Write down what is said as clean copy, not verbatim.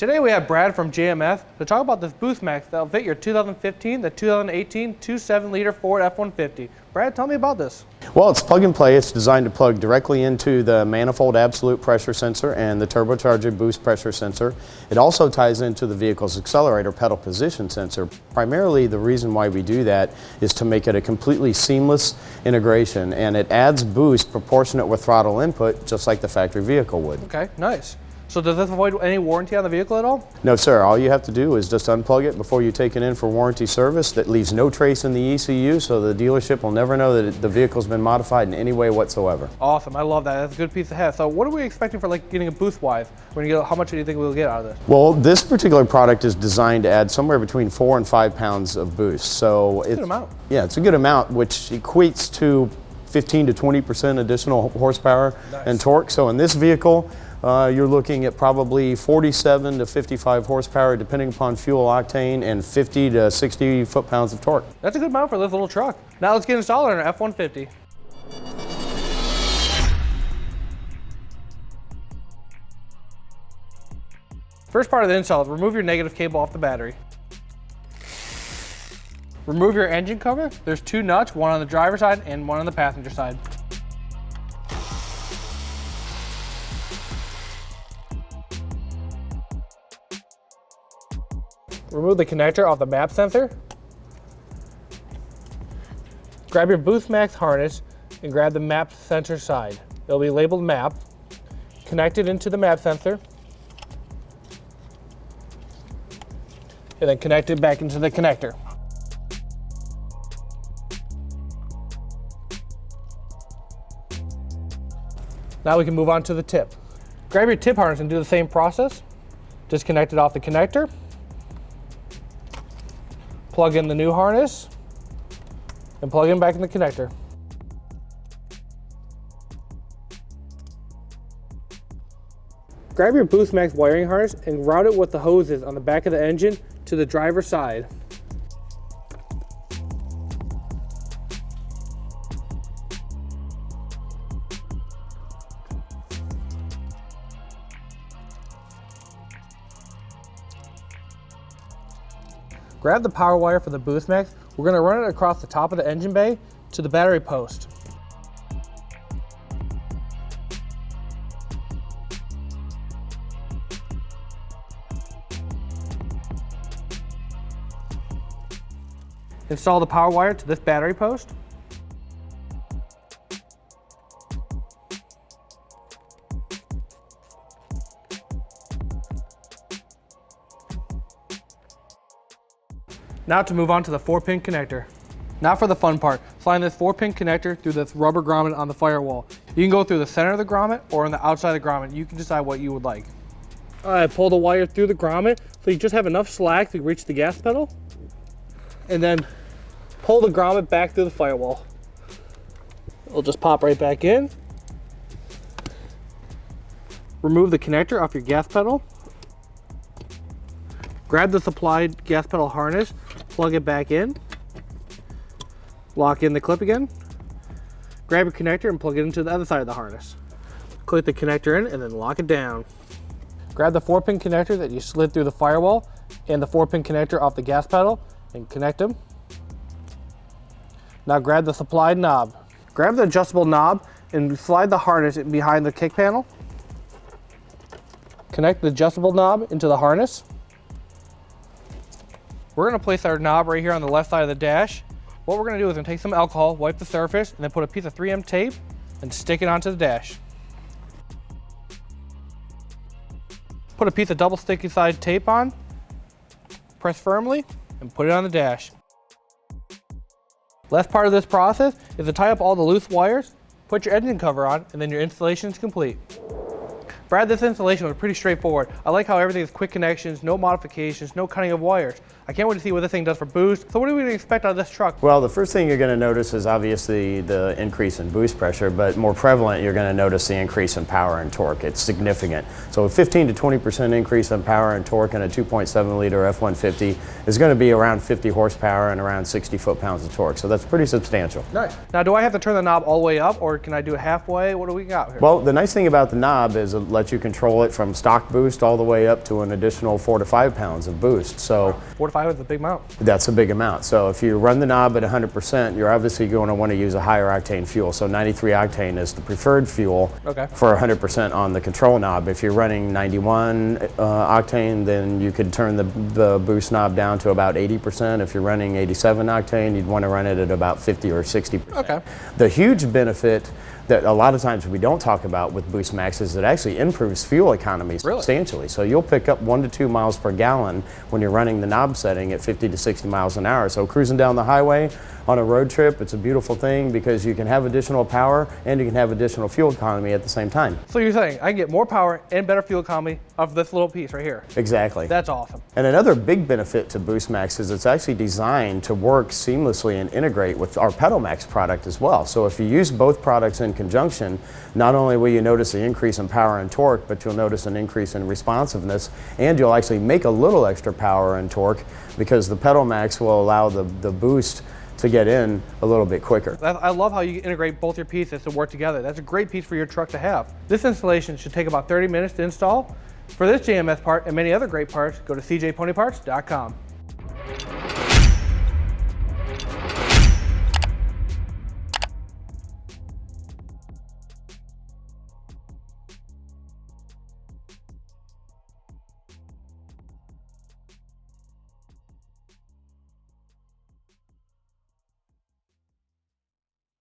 Today we have Brad from JMS to talk about this BoostMAX that will fit your 2015 to 2018 2.7-liter Ford F-150. Brad, tell me about this. Well, it's plug and play. It's designed to plug directly into the manifold absolute pressure sensor and the turbocharger boost pressure sensor. It also ties into the vehicle's accelerator pedal position sensor. Primarily, the reason why we do that is to make it a completely seamless integration, and it adds boost proportionate with throttle input, just like the factory vehicle would. Okay, nice. So does this avoid any warranty on the vehicle at all? No, sir. All you have to do is just unplug it before you take it in for warranty service. That leaves no trace in the ECU, so the dealership will never know that the vehicle's been modified in any way whatsoever. Awesome, I love that. That's a good piece of head. So what are we expecting for getting a boost-wise? How much do you think we'll get out of this? Well, this particular product is designed to add somewhere between 4 and 5 pounds of boost. So it's a good amount. Yeah, it's a good amount, which equates to 15 to 20% additional horsepower and torque. So in this vehicle, you're looking at probably 47 to 55 horsepower depending upon fuel octane and 50 to 60 foot-pounds of torque. That's a good amount for this little truck. Now let's get installed on our F-150. First part of the install is remove your negative cable off the battery. Remove your engine cover. There's 2 nuts, one on the driver's side and one on the passenger side. Remove the connector off the map sensor. Grab your BoostMAX harness and grab the map sensor side. It'll be labeled map. Connect it into the map sensor. And then connect it back into the connector. Now we can move on to the tip. Grab your tip harness and do the same process. Disconnect it off the connector. Plug in the new harness and plug in back in the connector. Grab your BoostMAX wiring harness and route it with the hoses on the back of the engine to the driver's side. Grab the power wire for the BoostMAX. We're going to run it across the top of the engine bay to the battery post. Install the power wire to this battery post. Now to move on to the 4-pin connector. Now for the fun part, slide this 4-pin connector through this rubber grommet on the firewall. You can go through the center of the grommet or on the outside of the grommet. You can decide what you would like. Alright, pull the wire through the grommet so you just have enough slack to reach the gas pedal. And then pull the grommet back through the firewall. It'll just pop right back in. Remove the connector off your gas pedal. Grab the supplied gas pedal harness, plug it back in, lock in the clip again, grab your connector and plug it into the other side of the harness. Click the connector in and then lock it down. Grab the 4-pin connector that you slid through the firewall and the 4-pin connector off the gas pedal and connect them. Now grab the supplied knob. Grab the adjustable knob and slide the harness behind the kick panel. Connect the adjustable knob into the harness. We're going to place our knob right here on the left side of the dash. What we're going to do is we're going to take some alcohol, wipe the surface, and then put a piece of 3M tape and stick it onto the dash. Put a piece of double sticky side tape on, press firmly, and put it on the dash. Last part of this process is to tie up all the loose wires, put your engine cover on, and then your installation is complete. Brad, this installation was pretty straightforward. I like how everything is quick connections, no modifications, no cutting of wires. I can't wait to see what this thing does for boost. So what do we expect out of this truck? Well, the first thing you're going to notice is obviously the increase in boost pressure, but more prevalent, you're going to notice the increase in power and torque. It's significant. So a 15 to 20% increase in power and torque in a 2.7 liter F-150 is going to be around 50 horsepower and around 60 foot-pounds of torque. So that's pretty substantial. Nice. Now, do I have to turn the knob all the way up, or can I do it halfway? What do we got here? Well, the nice thing about the knob is it lets you control it from stock boost all the way up to an additional 4 to 5 pounds of boost. So 4 to 5 is a big amount. that's a big amount. So if you run the knob at 100%, you're obviously going to want to use a higher octane fuel. So 93 octane is the preferred fuel for 100% on the control knob. If you're running 91 octane, then you could turn the boost knob down to about 80%. If you're running 87 octane, you'd want to run it at about 50 or 60%. Okay. The huge benefit that a lot of times we don't talk about with BoostMAX is it actually improves fuel economy substantially. So you'll pick up 1 to 2 miles per gallon when you're running the knob setting at 50 to 60 miles an hour. So cruising down the highway on a road trip, it's a beautiful thing because you can have additional power and you can have additional fuel economy at the same time. So you're saying I can get more power and better fuel economy off this little piece right here? Exactly. That's awesome. And another big benefit to BoostMAX is it's actually designed to work seamlessly and integrate with our PedalMax product as well. So if you use both products in conjunction, not only will you notice the increase in power and torque, but you'll notice an increase in responsiveness, and you'll actually make a little extra power and torque because the PedalMax will allow the boost to get in a little bit quicker. I love how you integrate both your pieces to work together. That's a great piece for your truck to have. This installation should take about 30 minutes to install. For this JMS part and many other great parts, go to cjponyparts.com.